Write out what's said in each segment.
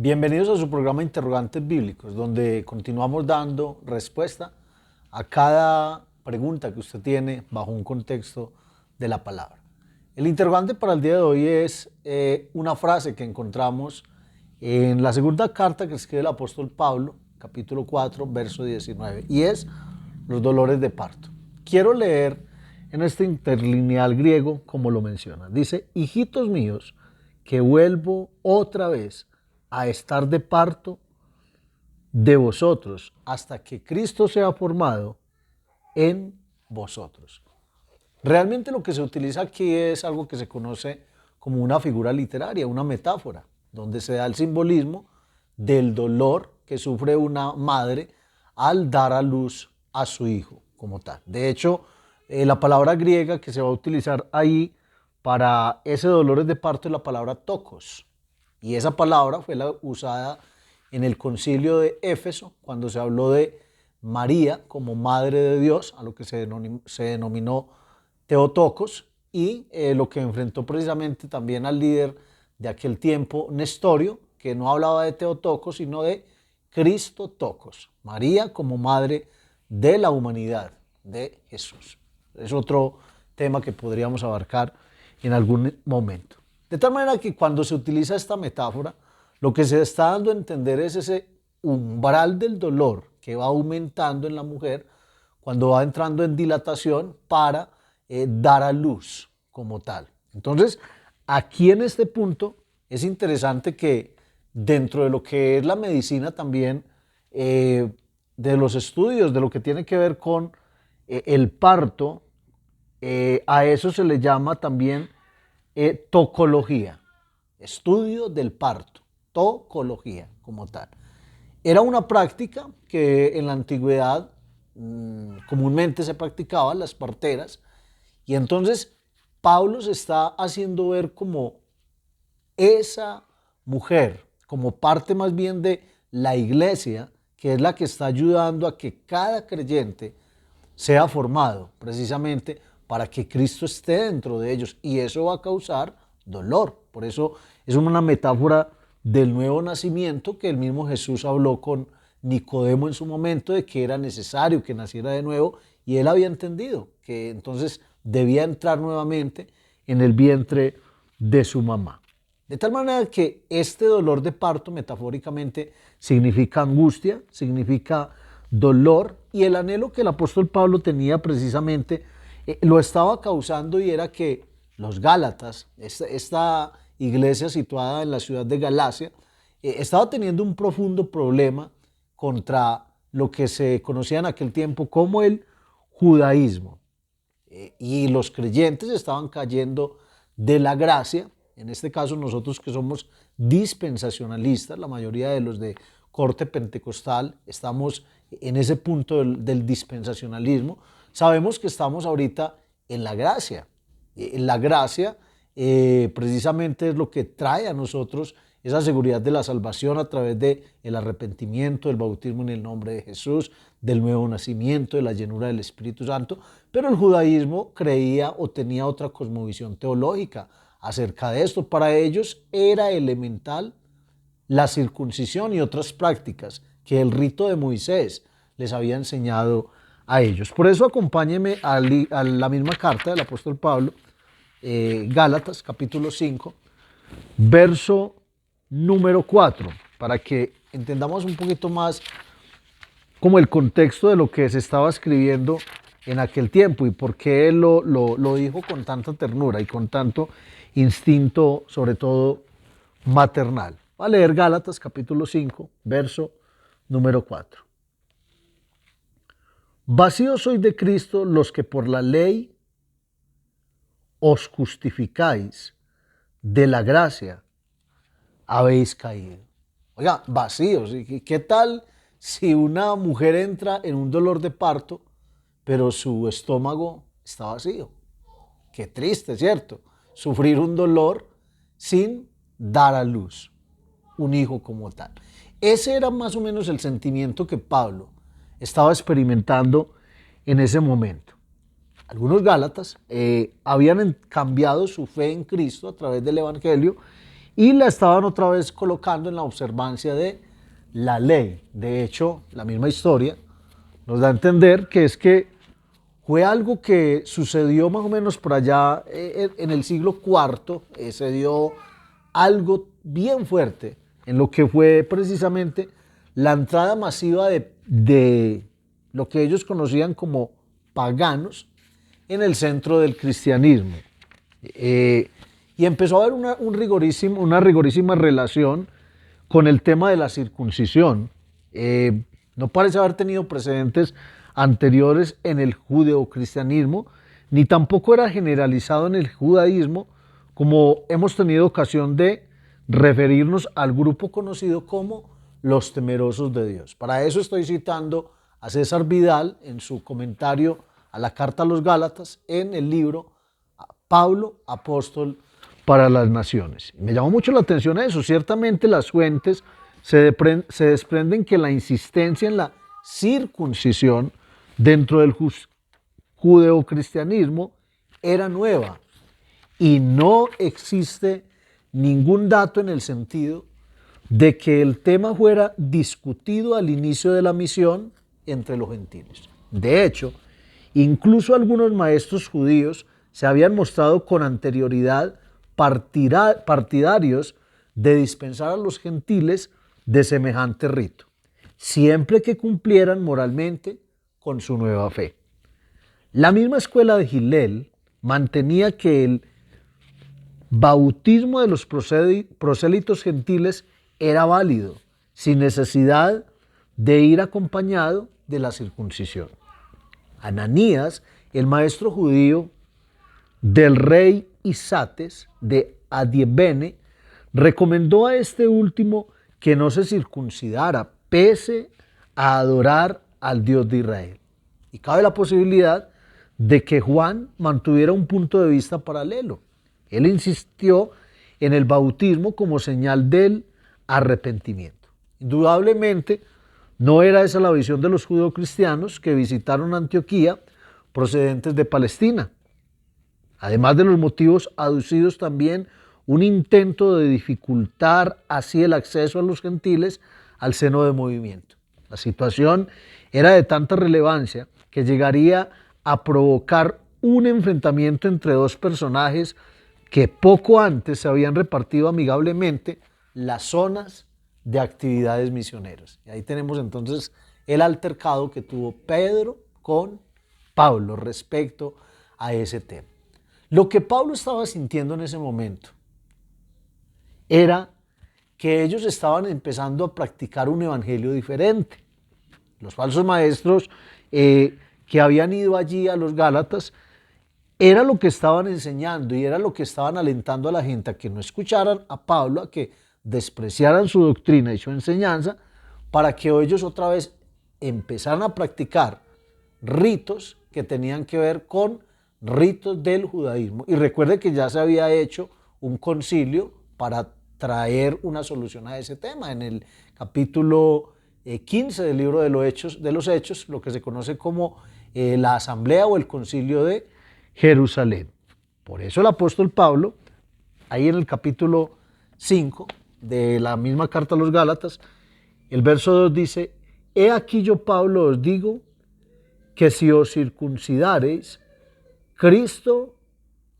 Bienvenidos a su programa Interrogantes Bíblicos, donde continuamos dando respuesta a cada pregunta que usted tiene bajo un contexto de la palabra. El interrogante para el día de hoy es una frase que encontramos en la segunda carta que escribe el apóstol Pablo, capítulo 4, verso 19, y es los dolores de parto. Quiero leer en este interlineal griego como lo menciona. Dice: hijitos míos, que vuelvo otra vez a estar de parto de vosotros hasta que Cristo sea formado en vosotros. Realmente lo que se utiliza aquí es algo que se conoce como una figura literaria, una metáfora, donde se da el simbolismo del dolor que sufre una madre al dar a luz a su hijo como tal. De hecho, la palabra griega que se va a utilizar ahí para ese dolor de parto es la palabra tokos. Y esa palabra fue la usada en el concilio de Éfeso, cuando se habló de María como madre de Dios, a lo que se denominó Teotocos, y lo que enfrentó precisamente también al líder de aquel tiempo, Nestorio, que no hablaba de Teotocos, sino de Cristotocos, María como madre de la humanidad, de Jesús. Es otro tema que podríamos abarcar en algún momento. De tal manera que cuando se utiliza esta metáfora, lo que se está dando a entender es ese umbral del dolor que va aumentando en la mujer cuando va entrando en dilatación para dar a luz como tal. Entonces, aquí en este punto es interesante que dentro de lo que es la medicina también, de los estudios, de lo que tiene que ver con el parto, a eso se le llama también tocología, estudio del parto, tocología como tal. Era una práctica que en la antigüedad comúnmente se practicaba, las parteras, y entonces Pablo se está haciendo ver como esa mujer, como parte más bien de la iglesia, que es la que está ayudando a que cada creyente sea formado precisamente para que Cristo esté dentro de ellos, y eso va a causar dolor. Por eso es una metáfora del nuevo nacimiento que el mismo Jesús habló con Nicodemo en su momento, de que era necesario que naciera de nuevo, y él había entendido que entonces debía entrar nuevamente en el vientre de su mamá. De tal manera que este dolor de parto metafóricamente significa angustia, significa dolor, y el anhelo que el apóstol Pablo tenía precisamente lo estaba causando, y era que los Gálatas, esta iglesia situada en la ciudad de Galacia, estaba teniendo un profundo problema contra lo que se conocía en aquel tiempo como el judaísmo. Y los creyentes estaban cayendo de la gracia. En este caso, nosotros que somos dispensacionalistas, la mayoría de los de corte pentecostal, estamos en ese punto del dispensacionalismo. Sabemos que estamos ahorita en la gracia. La gracia precisamente es lo que trae a nosotros esa seguridad de la salvación a través del arrepentimiento, del bautismo en el nombre de Jesús, del nuevo nacimiento, de la llenura del Espíritu Santo. Pero el judaísmo creía o tenía otra cosmovisión teológica acerca de esto. Para ellos era elemental la circuncisión y otras prácticas que el rito de Moisés les había enseñado a ellos. Por eso acompáñenme a la misma carta del apóstol Pablo, Gálatas capítulo 5, verso número 4, para que entendamos un poquito más como el contexto de lo que se estaba escribiendo en aquel tiempo y por qué él lo dijo con tanta ternura y con tanto instinto, sobre todo maternal. Va a leer Gálatas capítulo 5, verso número 4. Vacíos sois de Cristo los que por la ley os justificáis, de la gracia habéis caído. Oiga, vacíos. ¿Qué tal si una mujer entra en un dolor de parto, pero su estómago está vacío? Qué triste, ¿cierto? Sufrir un dolor sin dar a luz un hijo como tal. Ese era más o menos el sentimiento que Pablo estaba experimentando en ese momento. Algunos gálatas habían cambiado su fe en Cristo a través del Evangelio, y la estaban otra vez colocando en la observancia de la ley. De hecho, la misma historia nos da a entender que es que fue algo que sucedió más o menos por allá en el siglo IV, se dio algo bien fuerte en lo que fue precisamente la entrada masiva de lo que ellos conocían como paganos en el centro del cristianismo. Y empezó a haber una rigorísima relación con el tema de la circuncisión. No parece haber tenido precedentes anteriores en el judeocristianismo, ni tampoco era generalizado en el judaísmo, como hemos tenido ocasión de referirnos al grupo conocido como los temerosos de Dios. Para eso estoy citando a César Vidal en su comentario a la carta a los Gálatas en el libro Pablo, apóstol para las naciones. Me llamó mucho la atención eso. Ciertamente las fuentes se desprenden que la insistencia en la circuncisión dentro del judeocristianismo era nueva y no existe ningún dato en el sentido de que el tema fuera discutido al inicio de la misión entre los gentiles. De hecho, incluso algunos maestros judíos se habían mostrado con anterioridad partidarios de dispensar a los gentiles de semejante rito, siempre que cumplieran moralmente con su nueva fe. La misma escuela de Hillel mantenía que el bautismo de los prosélitos gentiles era válido, sin necesidad de ir acompañado de la circuncisión. Ananías, el maestro judío del rey Isates de Adiebene, recomendó a este último que no se circuncidara, pese a adorar al Dios de Israel. Y cabe la posibilidad de que Juan mantuviera un punto de vista paralelo. Él insistió en el bautismo como señal del arrepentimiento. Indudablemente, no era esa la visión de los judeocristianos que visitaron Antioquía procedentes de Palestina. Además de los motivos aducidos, también un intento de dificultar así el acceso a los gentiles al seno del movimiento. La situación era de tanta relevancia que llegaría a provocar un enfrentamiento entre dos personajes que poco antes se habían repartido amigablemente las zonas de actividades misioneras. Y ahí tenemos entonces el altercado que tuvo Pedro con Pablo respecto a ese tema. Lo que Pablo estaba sintiendo en ese momento era que ellos estaban empezando a practicar un evangelio diferente. Los falsos maestros que habían ido allí a los Gálatas, era lo que estaban enseñando y era lo que estaban alentando a la gente a que no escucharan a Pablo, a que despreciaran su doctrina y su enseñanza, para que ellos otra vez empezaran a practicar ritos que tenían que ver con ritos del judaísmo. Y recuerde que ya se había hecho un concilio para traer una solución a ese tema. En el capítulo 15 del libro de los Hechos, lo que se conoce como la asamblea o el concilio de Jerusalén. Por eso el apóstol Pablo, ahí en el capítulo 5 de la misma carta a los Gálatas, el verso 2 dice: he aquí yo, Pablo, os digo que si os circuncidareis, Cristo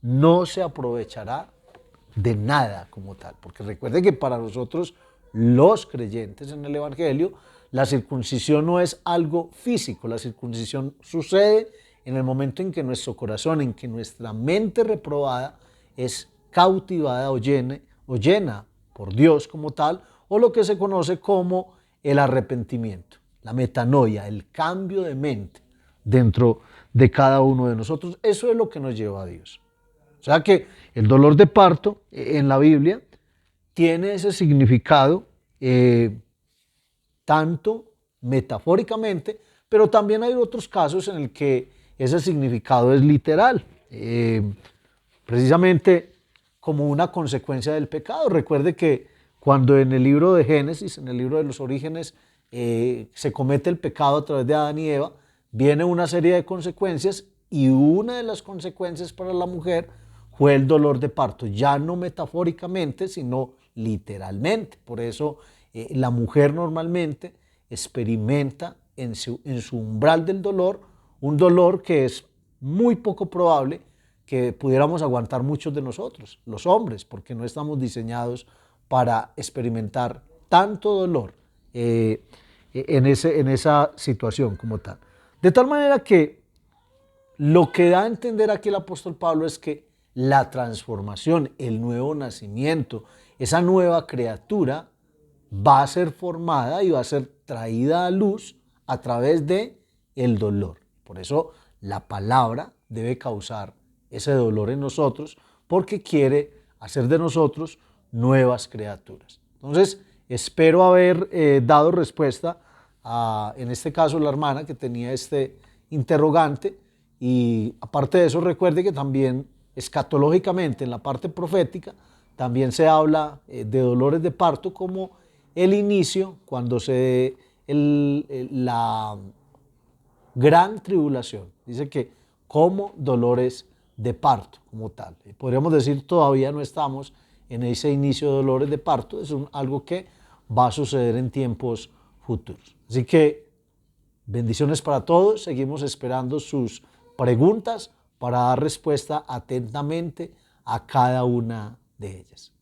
no se aprovechará de nada como tal. Porque recuerde que para nosotros, los creyentes en el Evangelio, la circuncisión no es algo físico. La circuncisión sucede en el momento en que nuestro corazón, en que nuestra mente reprobada es cautivada o llena por Dios como tal, o lo que se conoce como el arrepentimiento, la metanoia, el cambio de mente dentro de cada uno de nosotros. Eso es lo que nos lleva a Dios. O sea que el dolor de parto en la Biblia tiene ese significado tanto metafóricamente, pero también hay otros casos en el que ese significado es literal, precisamente como una consecuencia del pecado. Recuerde que cuando en el libro de Génesis, en el libro de los orígenes, se comete el pecado a través de Adán y Eva, viene una serie de consecuencias y una de las consecuencias para la mujer fue el dolor de parto, ya no metafóricamente, sino literalmente. Por eso la mujer normalmente experimenta en su umbral del dolor un dolor que es muy poco probable que pudiéramos aguantar muchos de nosotros, los hombres, porque no estamos diseñados para experimentar tanto dolor en esa situación como tal. De tal manera que lo que da a entender aquí el apóstol Pablo es que la transformación, el nuevo nacimiento, esa nueva criatura va a ser formada y va a ser traída a luz a través de el dolor. Por eso la palabra debe causar ese dolor en nosotros porque quiere hacer de nosotros nuevas criaturas. Entonces, espero haber dado respuesta a, en este caso, la hermana que tenía este interrogante. Y aparte de eso, recuerde que también escatológicamente en la parte profética también se habla de dolores de parto como el inicio, cuando se la gran tribulación. Dice que como dolores de parto como tal. Podríamos decir todavía no estamos en ese inicio de dolores de parto, es algo que va a suceder en tiempos futuros. Así que bendiciones para todos, seguimos esperando sus preguntas para dar respuesta atentamente a cada una de ellas.